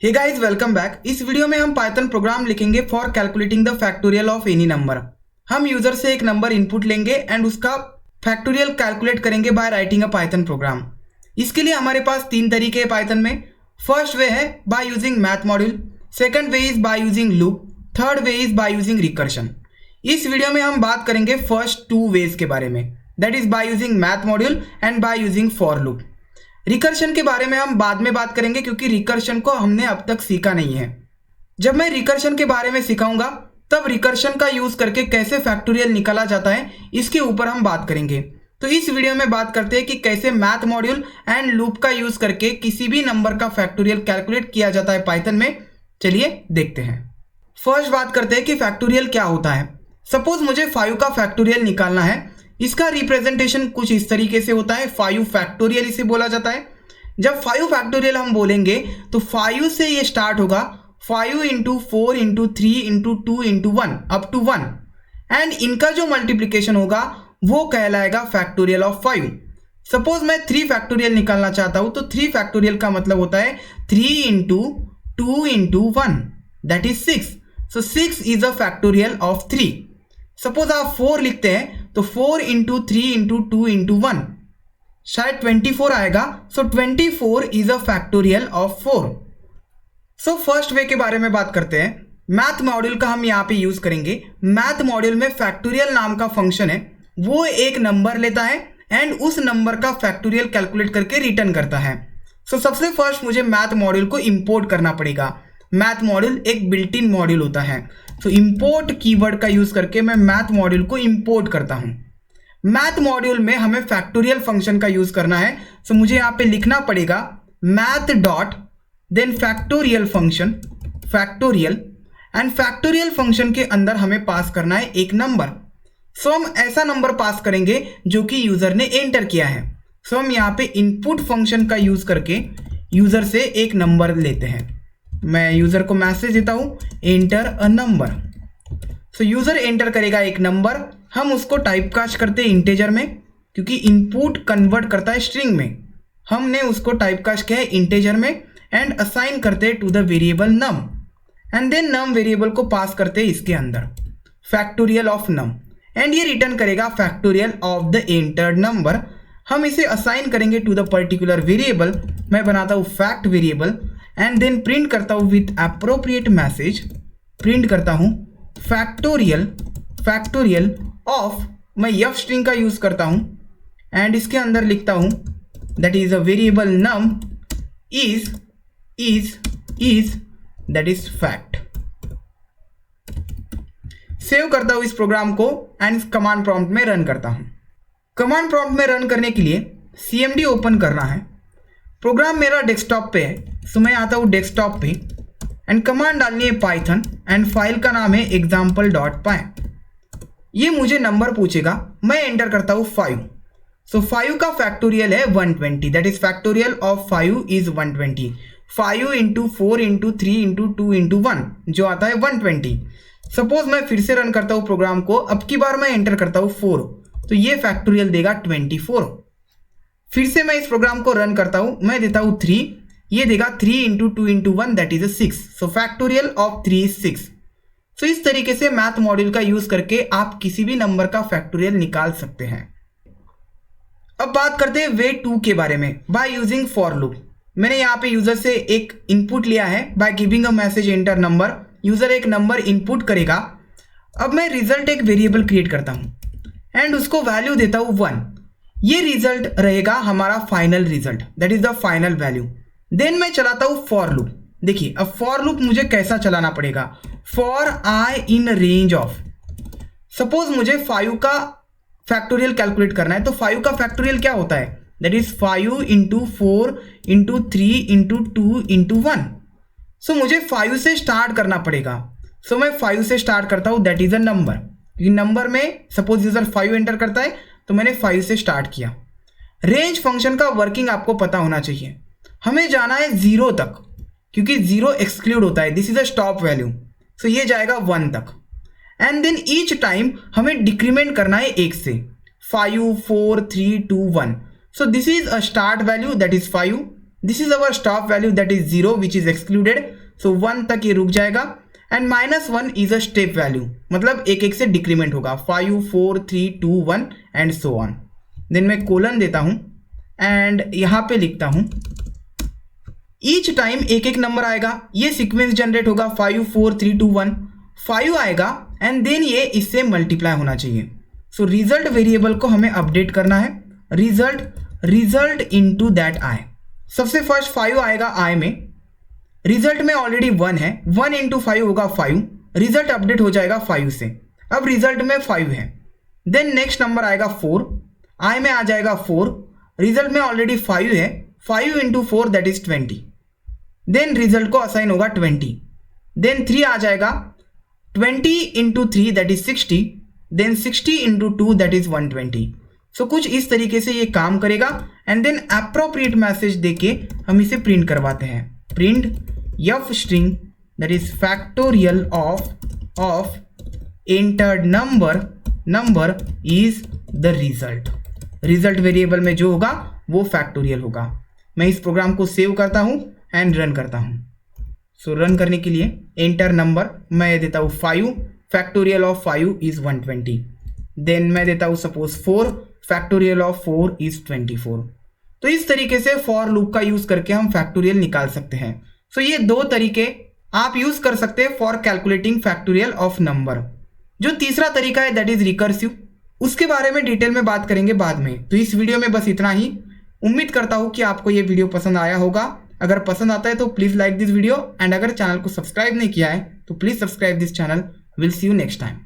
हे guys, welcome back. इस video में हम पाइथन प्रोग्राम लिखेंगे for calculating the factorial of any number. हम यूजर से एक नंबर इनपुट लेंगे एंड उसका फैक्टोरियल कैलकुलेट करेंगे by writing a Python program. इसके लिए हमारे पास तीन तरीके हैं पाइथन में। फर्स्ट वे है by using math module, second way is by using loop, third way is by using recursion. इस वीडियो में हम बात करेंगे फर्स्ट टू वेज के बारे में, that is by using math module and by using for loop. Recursion के बारे में हम बाद में बात करेंगे क्योंकि रिकर्शन को हमने अब तक सीखा नहीं है। जब मैं रिकर्शन के बारे में सिखाऊंगा तब रिकर्शन का यूज करके कैसे फैक्टोरियल निकाला जाता है इसके ऊपर हम बात करेंगे। तो इस वीडियो में बात करते हैं कि कैसे मैथ मॉड्यूल एंड लूप का यूज करके किसी भी नंबर का फैक्टोरियल कैलकुलेट किया जाता है पाइथन में। चलिए देखते हैं। फर्स्ट बात करते हैं कि फैक्टोरियल क्या होता है। सपोज मुझे 5 का फैक्टोरियल निकालना है। इसका रिप्रेजेंटेशन कुछ इस तरीके से होता है, 5 फैक्टोरियल इसे बोला जाता है। जब 5 फैक्टोरियल हम बोलेंगे तो 5 से ये स्टार्ट होगा, 5 into 4 into 3 into 2 into 1 up to 1, and इनका जो मल्टीप्लीकेशन होगा वो कहलाएगा फैक्टोरियल ऑफ 5। सपोज मैं 3 फैक्टोरियल निकालना चाहता हूं तो 3 फैक्टोरियल का मतलब होता है 3 into 2 into 1, that is 6। So 6 is a factorial of 3। Suppose आप 4 लिखते हैं तो 4 इंटू 3 इंटू 2 इंटू 1 शायद 24 आएगा। सो 24 is a factorial of 4। So first way के बारे में बात करते हैं। मैथ मॉड्यूल का हम यहाँ पे यूज करेंगे। मैथ मॉड्यूल में फैक्टोरियल नाम का फंक्शन है, वो एक नंबर लेता है एंड उस नंबर का फैक्टोरियल कैलकुलेट करके रिटर्न करता है। सो सबसे फर्स्ट मुझे मैथ मॉड्यूल को इंपोर्ट करना पड़ेगा। मैथ मॉड्यूल एक बिल्ट इन मॉड्यूल होता है। तो इंपोर्ट कीवर्ड का यूज करके मैं मैथ मॉड्यूल को इंपोर्ट करता हूं। मैथ मॉड्यूल में हमें फैक्टोरियल फंक्शन का यूज करना है। सो मुझे यहां पे लिखना पड़ेगा math dot then factorial function, factorial, and factorial function के अंदर हमें पास करना है एक नंबर। सो हम ऐसा नंबर पास करेंगे जो कि यूजर ने एंटर किया है। सो हम यहाँ पे इनपुट फंक्शन का यूज करके यूजर से एक नंबर लेते हैं। मैं यूजर को मैसेज देता हूं enter a number. So user enter करेगा एक नंबर। हम उसको टाइप कास्ट करते हैं इंटेजर में क्योंकि इनपुट कन्वर्ट करता है स्ट्रिंग में। हमने उसको टाइप कास्ट किया है इंटेजर में एंड असाइन करते हैं to the variable num, and then num variable को पास करते हैं इसके अंदर फैक्टोरियल ऑफ नम, एंड ये रिटर्न करेगा factorial of the entered number. हम इसे असाइन करेंगे टू द पर्टिकुलर वेरिएबल। मैं बनाता हूँ fact variable and then print करता हूँ विथ अप्रोप्रिएट मैसेज, प्रिंट करता हूँ फैक्टोरियल, फैक्टोरियल ऑफ, मैं एफ स्ट्रिंग का यूज करता हूँ एंड इसके अंदर लिखता हूँ that is a variable num is that is fact. Save करता हूँ इस प्रोग्राम को एंड कमांड प्रॉम्प्ट में रन करता हूँ। कमांड प्रॉम्प्ट में रन करने के लिए CMD ओपन करना है। प्रोग्राम मेरा डेस्कटॉप पे है, सो मैं आता हूँ डेस्कटॉप पे एंड कमांड डालनी है पाइथन एंड फाइल का नाम है example.py। ये मुझे नंबर पूछेगा, मैं एंटर करता हूँ 5। सो 5 का फैक्टोरियल है 120, that is factorial of 5 is 120। 5 into 4 into 3 into 2 into 1 जो आता है 120। सपोज मैं फिर से रन करता हूँ प्रोग्राम को, अब की बार मैं एंटर करता हूँ 4, तो ये फैक्टोरियल देगा 24। फिर से मैं इस प्रोग्राम को रन करता हूँ, मैं देता हूँ 3, ये देगा 3 into 2 into 1 that is 6। So factorial of 3 is 6। सो इस तरीके से मैथ मॉड्यूल का यूज करके आप किसी भी नंबर का फैक्टोरियल निकाल सकते हैं। अब बात करते हैं वे 2 के बारे में, बाय यूजिंग फॉर लूप। मैंने यहाँ पे यूजर से एक इनपुट लिया है by giving a message enter number. User एक नंबर इनपुट करेगा। अब मैं रिजल्ट एक वेरिएबल क्रिएट करता हूं एंड उसको वैल्यू देता हूं 1। ये रिजल्ट रहेगा हमारा final result, that is the final value. Then मैं चलाता हूं फॉर लूप। देखिए अब फॉर लूप मुझे कैसा चलाना पड़ेगा, for I in range of. Suppose मुझे 5 का फैक्टोरियल कैलकुलेट करना है, तो 5 का फैक्टोरियल क्या होता है, that is 5 into 4 into 3 into 2 into 1। सो मुझे 5 से स्टार्ट करना पड़ेगा। सो मैं 5 से स्टार्ट करता हूं, दैट इज अ नंबर, क्योंकि नंबर में सपोज यूजर 5 एंटर करता है तो मैंने 5 से स्टार्ट किया। रेंज फंक्शन का वर्किंग आपको पता होना चाहिए। हमें जाना है 0 तक क्योंकि 0 एक्सक्लूड होता है, this is a stop value. So ये जाएगा 1 तक एंड देन ईच टाइम हमें डिक्रीमेंट करना है 1 से, 5 4 3 2 1। So this is a start value that is 5, this is our stop value that is 0 which is excluded, so 1 तक ये रुक जाएगा। And -1 is a step value, मतलब एक एक से डिक्रीमेंट होगा, 5 4 3 2 1 एंड सो ऑन। देन मैं कोलन देता हूं एंड यहां पे लिखता हूं ईच टाइम एक एक नंबर आएगा, ये सीक्वेंस जनरेट होगा 5 4 3 2 1, 5 आएगा एंड देन ये इससे मल्टीप्लाई होना चाहिए। सो रिजल्ट वेरिएबल को हमें अपडेट करना है, रिजल्ट इनटू दैट आई। सबसे फर्स्ट 5 आएगा आई में, रिजल्ट में ऑलरेडी 1 है, 1 इंटू 5 होगा 5, रिजल्ट अपडेट हो जाएगा 5 से। अब रिजल्ट में 5 है। देन नेक्स्ट नंबर आएगा 4, आई में आ जाएगा 4, रिजल्ट में ऑलरेडी 5 है, 5 into 4 that is 20, then result को असाइन होगा 20। देन 3 आ जाएगा, 20 into 3 that is 60, then 60 into 2 that is 120। So कुछ इस तरीके से ये काम करेगा एंड देन अप्रोप्रिएट मैसेज देके हम इसे प्रिंट करवाते हैं। Print f string that is factorial of entered number is the result variable में जो होगा वो फैक्टोरियल होगा। मैं इस प्रोग्राम को सेव करता हूं एंड रन करता हूं। सो रन करने के लिए एंटर नंबर मैं देता हूं 5, फैक्टोरियल ऑफ 5 इज 120। देन मैं देता हूं सपोज 4, फैक्टोरियल ऑफ 4 इज 24। तो इस तरीके से फॉर लूप का यूज करके हम फैक्टोरियल निकाल सकते हैं। सो ये 2 तरीके आप यूज कर सकते हैं for calculating factorial of number. जो तीसरा तरीका है दैट इज रिकर्सिव, उसके बारे में डिटेल में बात करेंगे बाद में। तो इस वीडियो में बस इतना ही। उम्मीद करता हूं कि आपको ये वीडियो पसंद आया होगा। अगर पसंद आता है तो please like this video and अगर चैनल को सब्सक्राइब नहीं किया है तो please subscribe this channel. Will see you next time.